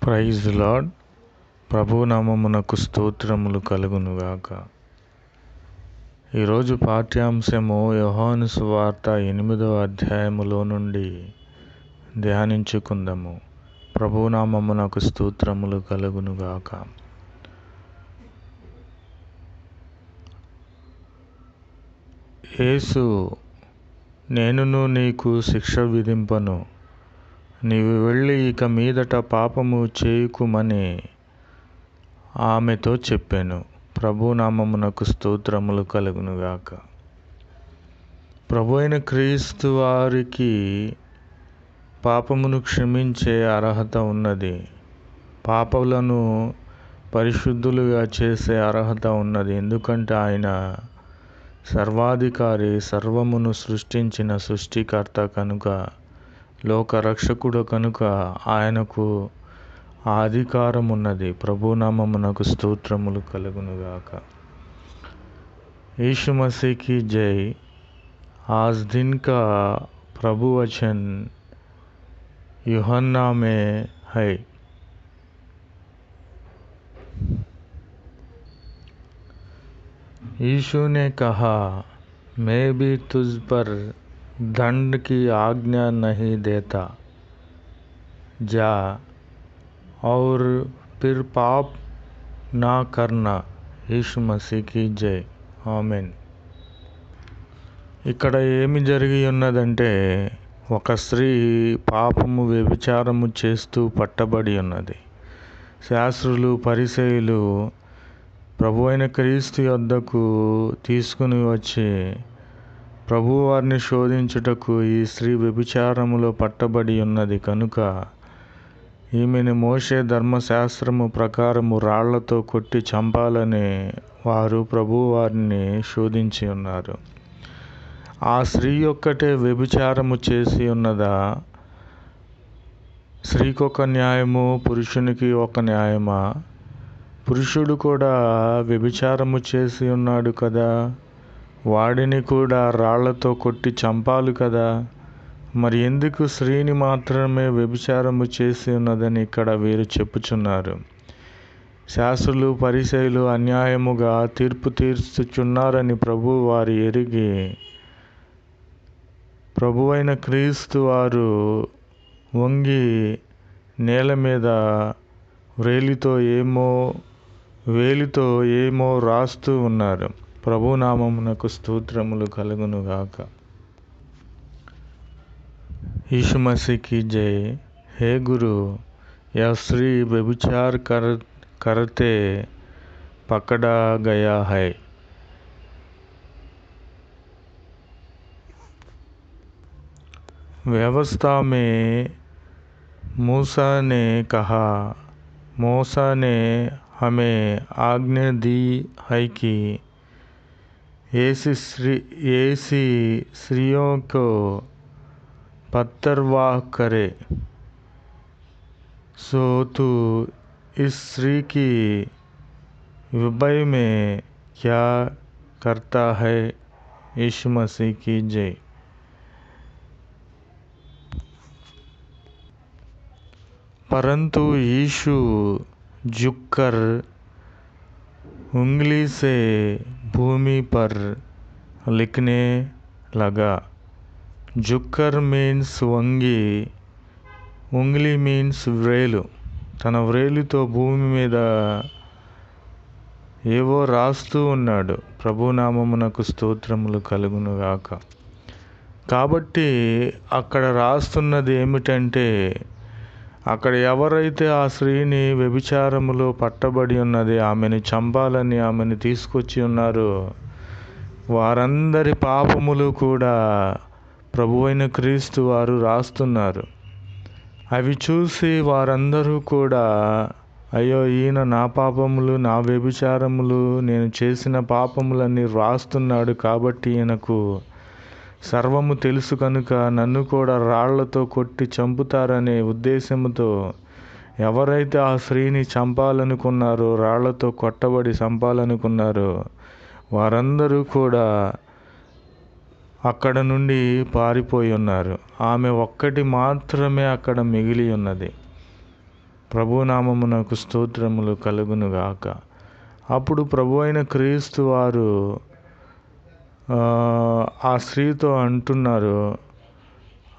Praise lord. ప్రభునామమునకు స్తోత్రములు కలుగునుగాక. ఈరోజు పాఠ్యాంశము యోహాను సువార్త 8వ అధ్యాయములో నుండి ధ్యానించుకుందాము. ప్రభునామమునకు స్తోత్రములు కలుగునుగాక. యేసు, నేనును నీకు శిక్ష విధింపను, నీవు వెళ్ళి ఇక మీదట పాపము చేయుకుమని ఆమెతో చెప్పాను. ప్రభునామమునకు స్తోత్రములు కలుగునుగాక. ప్రభు అయిన క్రీస్తు వారికి పాపమును క్షమించే అర్హత ఉన్నది. పాపములను పరిశుద్ధులుగా చేసే అర్హత ఉన్నది. ఎందుకంటే ఆయన సర్వాధికారి, సర్వమును సృష్టించిన సృష్టికర్త కనుక, లోకరక్షకుడు కనుక ఆయనకు ఆ అధికారం ఉన్నది. ప్రభునామమునకు స్తోత్రములు కలుగునుగాక. यीशु मसीह की जय। आज दिन का प्रभु वचन यूहन्ना में है। यीशु ने कहा, मैं भी तुझ पर दंड की आज्ञा नहीं देता, जा और फिर पाप ना करना। यीशु मसीह की जय. ఆమెన్. ఇక్కడ ఏమి జరిగి ఉన్నదంటే, ఒక స్త్రీ పాపము వ్యభిచారము చేస్తూ పట్టబడి ఉన్నది. శాస్త్రులు, పరిసయ్యులు ప్రభు అయిన క్రీస్తు యొద్దకు తీసుకుని వచ్చి ప్రభు వారిని శోధించుటకు, ఈ స్త్రీ వ్యభిచారములో పట్టబడి ఉన్నది కనుక ఈమెను మోషే ధర్మశాస్త్రము ప్రకారము రాళ్లతో కొట్టి చంపాలని వారు ప్రభు వారిని శోధించి ఉన్నారు. ఆ స్త్రీ ఒక్కటే వ్యభిచారము చేసి ఉన్నదా? స్త్రీకి ఒక న్యాయము, పురుషునికి ఒక న్యాయమా? పురుషుడు కూడా వ్యభిచారము చేసి ఉన్నాడు కదా, వాడిని కూడా రాళ్లతో కొట్టి చంపాలి కదా. మరి ఎందుకు స్త్రీని మాత్రమే వ్యభిచారము చేసి ఉన్నదని ఇక్కడ వీరు చెప్పుచున్నారు. శాస్త్రులు, పరిసయ్యులు అన్యాయముగా తీర్పు తీర్చుచున్నారని ప్రభు వారు ఎరిగి, ప్రభు అయిన క్రీస్తు వారు వంగి నేల మీద వేలితో ఏమో రాస్తూ ఉన్నారు. ప్రభునామమునకు స్తోత్రములు కలుగునుగాక. यीशु मसीह की जय. हे गुरु, यह स्त्री व्यभिचार करते पकड़ा गया है. व्यवस्था में मूसा ने हमें आज्ञा दी है कि ऐसी स्त्रियों को पत्थरवाह करे. सो तू इस स्त्री की विषय में क्या करता है? यीशु मसीह की जय. परंतु यीशु झुककर उंगली से भूमि पर लिखने लगा. జుక్కర్ మీన్స్ వంగి, ఉంగిలి మీన్స్ వ్రేలు. తన వ్రేలుతో భూమి మీద ఏవో రాస్తూ ఉన్నాడు. ప్రభునామమునకు స్తోత్రములు కలుగునుగాక. కాబట్టి అక్కడ రాస్తున్నది ఏమిటంటే, అక్కడ ఎవరైతే ఆ స్త్రీని వ్యభిచారములో పట్టబడి ఉన్నది, ఆమెను చంపాలని ఆమెను తీసుకొచ్చి ఉన్నారో, వారందరి పాపములు కూడా ప్రభు అయిన క్రీస్తు వారు రాస్తున్నారు. అవి చూసి వారందరూ కూడా, అయ్యో, ఈయన నా పాపములు, నా వ్యభిచారములు, నేను చేసిన పాపములన్నీ రాస్తున్నాడు కాబట్టి ఈయనకు సర్వము తెలుసు కనుక నన్ను కూడా రాళ్లతో కొట్టి చంపుతారనే ఉద్దేశంతో ఎవరైతే ఆ స్త్రీని చంపాలనుకున్నారో, రాళ్లతో కొట్టబడి చంపాలనుకున్నారో, వారందరూ కూడా అక్కడ నుండి పారిపోయి ఉన్నారు. ఆమె ఒక్కటి మాత్రమే అక్కడ మిగిలి ఉన్నది. ప్రభునామమునకు స్తోత్రములు కలుగునుగాక. అప్పుడు ప్రభు అయిన క్రీస్తు వారు ఆ స్త్రీతో అంటున్నారు,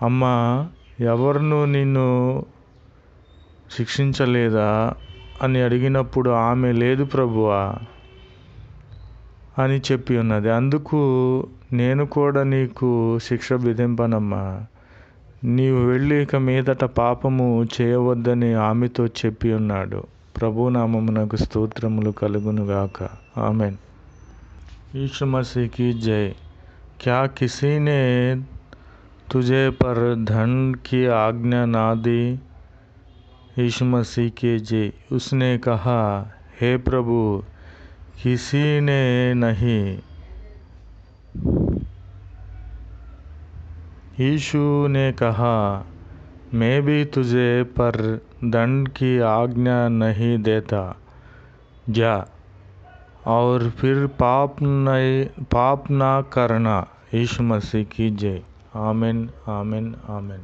అమ్మా, ఎవరును నిన్ను శిక్షించలేదా అని అడిగినప్పుడు ఆమె, లేదు ప్రభువా అని చెప్పి ఉన్నది. అందుకు నేను కూడా నీకు శిక్ష విధింపనమ్మా, నీవు వెళ్ళి ఇక మీదట పాపము చేయవద్దని ఆమెతో చెప్పి ఉన్నాడు. ప్రభునామమునకు స్తోత్రములు కలుగునుగాక. ఆమెన్. यीशु मसीह की जय। क्या किसी ने तुझे पर दंड की आज्ञा ना दी? यीशु मसीह की जय। उसने कहा, हे प्रभु, किसी ने नहीं। यीशु ने कहा, मैं भी तुझे पर दंड की आज्ञा नहीं देता। जा और फिर पाप ना करना। यीशु मसीह की जय। आमीन, आमीन, आमीन।